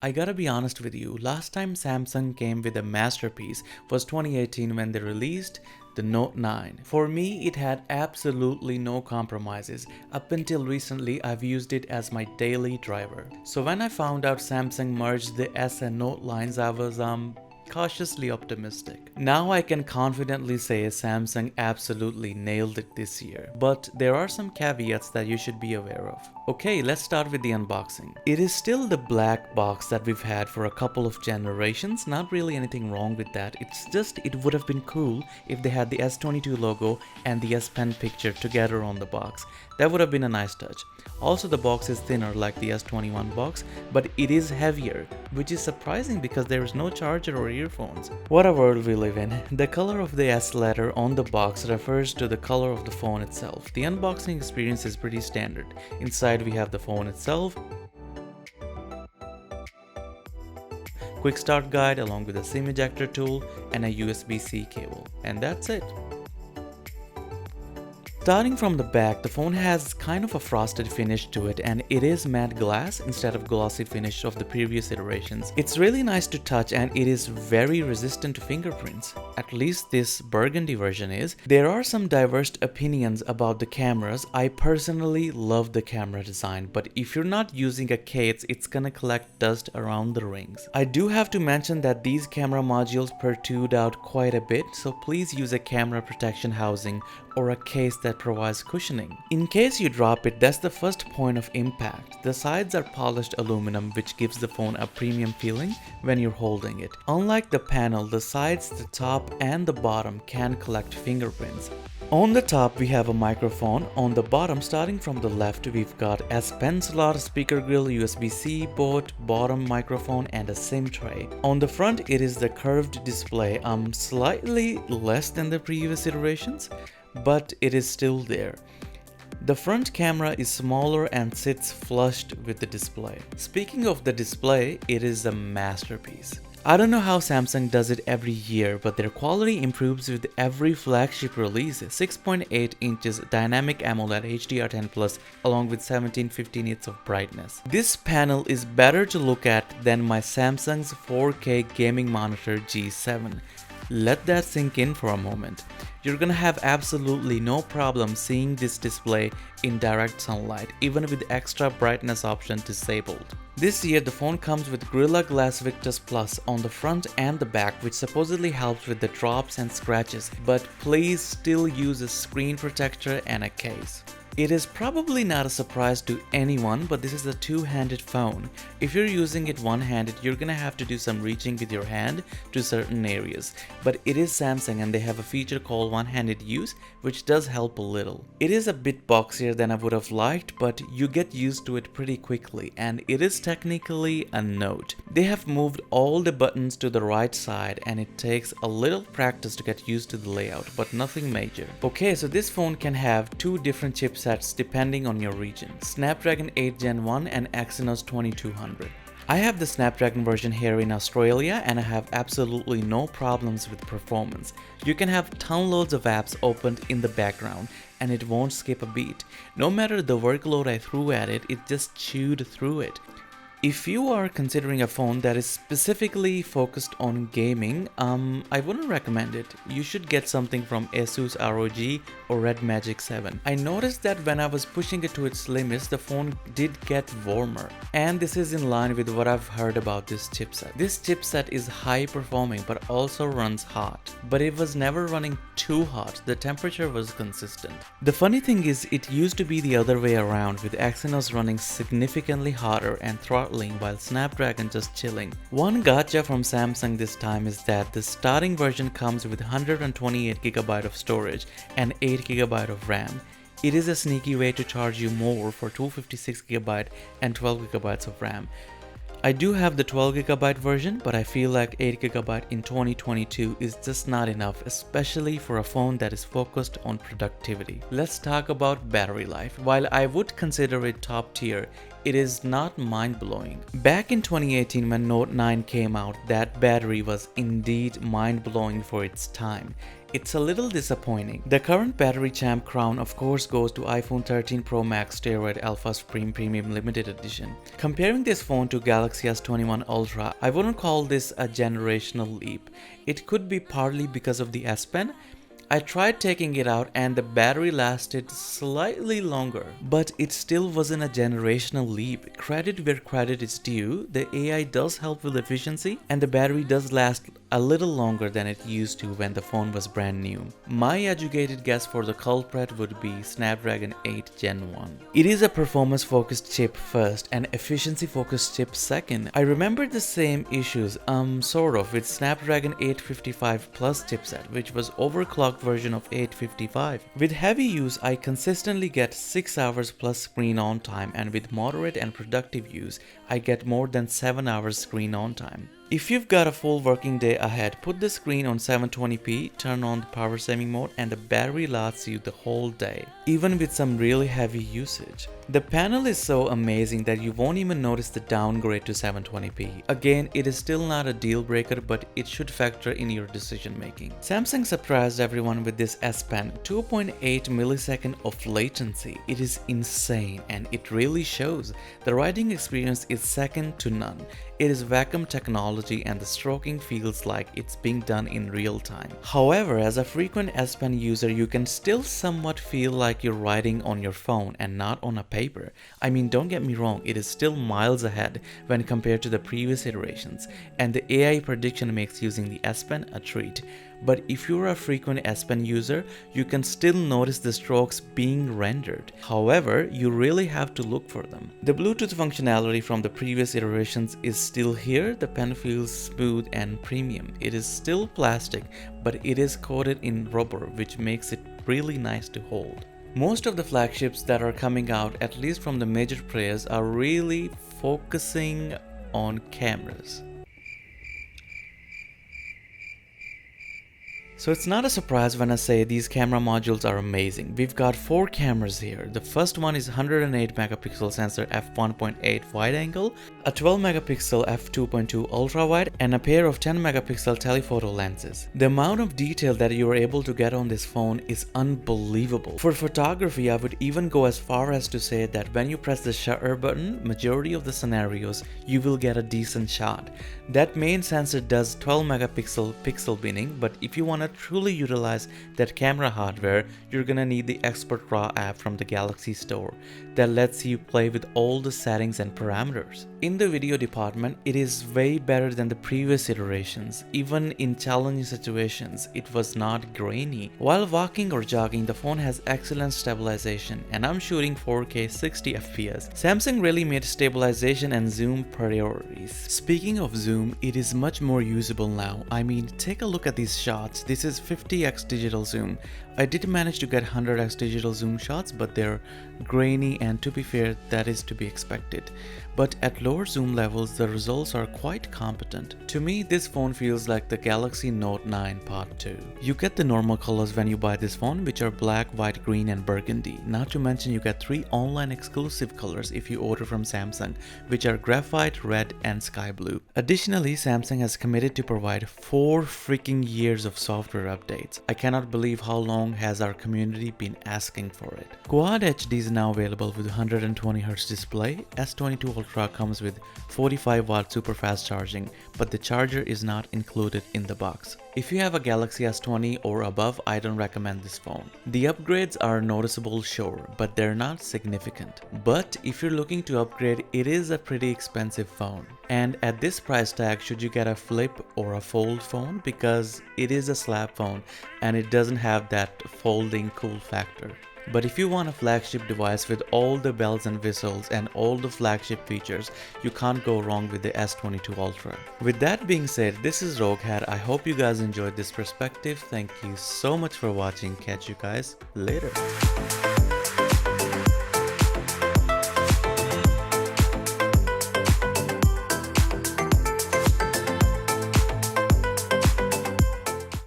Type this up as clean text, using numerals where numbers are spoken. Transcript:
I gotta be honest with you, last time Samsung came with a masterpiece was 2018 when they released the Note 9. For me, it had absolutely no compromises. Up until recently, I've used it as my daily driver. So when I found out Samsung merged the S and Note lines, I was cautiously optimistic. Now I can confidently say Samsung absolutely nailed it this year, but there are some caveats that you should be aware of. Okay, let's start with the unboxing. It is still the black box that we've had for a couple of generations, not really anything wrong with that. It's just it would have been cool if they had the S22 logo and the S Pen picture together on the box. That would have been a nice touch. Also, the box is thinner like the S21 box, but it is heavier, which is surprising because there is no charger or earphones. What a world we live in. The color of the S letter on the box refers to the color of the phone itself. The unboxing experience is pretty standard. Inside we have the phone itself, quick start guide along with a SIM ejector tool and a USB-C cable. And that's it. Starting from the back, the phone has kind of a frosted finish to it, and it is matte glass instead of glossy finish of the previous iterations. It's really nice to touch and it is very resistant to fingerprints. At least this burgundy version is. There are some diverse opinions about the cameras. I personally love the camera design, but if you're not using a case, it's gonna collect dust around the rings. I do have to mention that these camera modules protrude out quite a bit, so please use a camera protection housing or a case that provides cushioning. In case you drop it, that's the first point of impact. The sides are polished aluminum, which gives the phone a premium feeling when you're holding it. Unlike the panel, the sides, the top and the bottom can collect fingerprints. On the top we have a microphone. On the bottom, starting from the left, we've got S Pen slot, speaker grill, USB-C port, bottom microphone and a SIM tray. On the front it is the curved display, slightly less than the previous iterations, but it is still there. The front camera is smaller and sits flushed with the display. Speaking of the display, it is a masterpiece. I don't know how Samsung does it every year, but their quality improves with every flagship release. 6.8 inches dynamic AMOLED HDR10 Plus along with 1750 nits of brightness. This panel is better to look at than my Samsung's 4K gaming monitor G7. Let that sink in for a moment. You're gonna have absolutely no problem seeing this display in direct sunlight, even with extra brightness option disabled. This year the phone comes with Gorilla Glass Victus Plus on the front and the back, which supposedly helps with the drops and scratches, but please still use a screen protector and a case. It is probably not a surprise to anyone, but this is a two-handed phone. If you're using it one-handed, you're gonna have to do some reaching with your hand to certain areas. But it is Samsung and they have a feature called one-handed use, which does help a little. It is a bit boxier than I would have liked, but you get used to it pretty quickly, and it is technically a Note. They have moved all the buttons to the right side and it takes a little practice to get used to the layout, but nothing major. Okay, so this phone can have two different chipsets depending on your region, Snapdragon 8 Gen 1 and Exynos 2200. I have the Snapdragon version here in Australia and I have absolutely no problems with performance. You can have ton-loads of apps opened in the background and it won't skip a beat. No matter the workload I threw at it, it just chewed through it. If you are considering a phone that is specifically focused on gaming, I wouldn't recommend it. You should get something from Asus ROG or Red Magic 7. I noticed that when I was pushing it to its limits, the phone did get warmer. And this is in line with what I've heard about this chipset. This chipset is high performing but also runs hot. But it was never running too hot, the temperature was consistent. The funny thing is, it used to be the other way around, with Exynos running significantly hotter and throttling while Snapdragon just chilling. One gotcha from Samsung this time is that the starting version comes with 128GB of storage and 8GB of RAM. It is a sneaky way to charge you more for 256GB and 12GB of RAM. I do have the 12GB version, but I feel like 8GB in 2022 is just not enough, especially for a phone that is focused on productivity. Let's talk about battery life. While I would consider it top tier, it is not mind-blowing. Back in 2018 when Note 9 came out, that battery was indeed mind-blowing for its time. It's a little disappointing. The current battery champ crown of course goes to iPhone 13 Pro Max Steroid Alpha Supreme Premium Limited Edition. Comparing this phone to Galaxy S21 Ultra, I wouldn't call this a generational leap. It could be partly because of the S Pen. I tried taking it out and the battery lasted slightly longer, but it still wasn't a generational leap. Credit where credit is due, the AI does help with efficiency and the battery does last a little longer than it used to when the phone was brand new. My educated guess for the culprit would be Snapdragon 8 Gen 1. It is a performance focused chip first and efficiency focused chip second. I remember the same issues, sort of, with Snapdragon 855 Plus chipset, which was overclocked version of 855. With heavy use, I consistently get 6 hours plus screen on time, and with moderate and productive use, I get more than 7 hours screen on time. If you've got a full working day ahead, put the screen on 720p, turn on the power saving mode, and the battery lasts you the whole day, even with some really heavy usage. The panel is so amazing that you won't even notice the downgrade to 720p. Again, it is still not a deal breaker, but it should factor in your decision making. Samsung surprised everyone with this S Pen, 2.8 millisecond of latency. It is insane and it really shows. The writing experience is second to none. It is vacuum technology and the stroking feels like it's being done in real time. However, as a frequent S Pen user, you can still somewhat feel like you're writing on your phone and not on a paper. I mean, don't get me wrong, it is still miles ahead when compared to the previous iterations, and the AI prediction makes using the S Pen a treat. But if you're a frequent S Pen user, you can still notice the strokes being rendered. However, you really have to look for them. The Bluetooth functionality from the previous iterations is still here. The pen feels smooth and premium. It is still plastic, but it is coated in rubber, which makes it really nice to hold. Most of the flagships that are coming out, at least from the major players, are really focusing on cameras. So it's not a surprise when I say these camera modules are amazing. We've got 4 cameras here. The first one is 108 megapixel sensor f1.8 wide angle, a 12 megapixel f2.2 ultra wide, and a pair of 10 megapixel telephoto lenses. The amount of detail that you are able to get on this phone is unbelievable. For photography, I would even go as far as to say that when you press the shutter button, majority of the scenarios, you will get a decent shot. That main sensor does 12 megapixel pixel binning, but if you want to truly utilize that camera hardware, you're gonna need the Expert Raw app from the Galaxy Store that lets you play with all the settings and parameters. In the video department, it is way better than the previous iterations. Even in challenging situations, it was not grainy. While walking or jogging, the phone has excellent stabilization, and I'm shooting 4K 60 FPS. Samsung really made stabilization and zoom priorities. Speaking of zoom, it is much more usable now. I mean, take a look at these shots. This is 50x digital zoom. I did manage to get 100x digital zoom shots, but they're grainy, and to be fair, that is to be expected. But at lower zoom levels, the results are quite competent. To me, this phone feels like the Galaxy Note 9 Part 2. You get the normal colors when you buy this phone, which are black, white, green, and burgundy. Not to mention you get 3 online exclusive colors if you order from Samsung, which are graphite, red, and sky blue. Additionally, Samsung has committed to provide 4 freaking years of software updates. I cannot believe how long has our community been asking for it. Quad HD is now available with 120Hz display. S22 Ultra comes with 45-watt super fast charging, but the charger is not included in the box. If you have a Galaxy S20 or above, I don't recommend this phone. The upgrades are noticeable, sure, but they're not significant. But if you're looking to upgrade, it is a pretty expensive phone. And at this price tag, should you get a flip or a fold phone? Because it is a slab phone and it doesn't have that folding cool factor. But if you want a flagship device with all the bells and whistles and all the flagship features, you can't go wrong with the S22 Ultra. With that being said, this is Roguehat. I hope you guys enjoyed this perspective. Thank you so much for watching. Catch you guys later.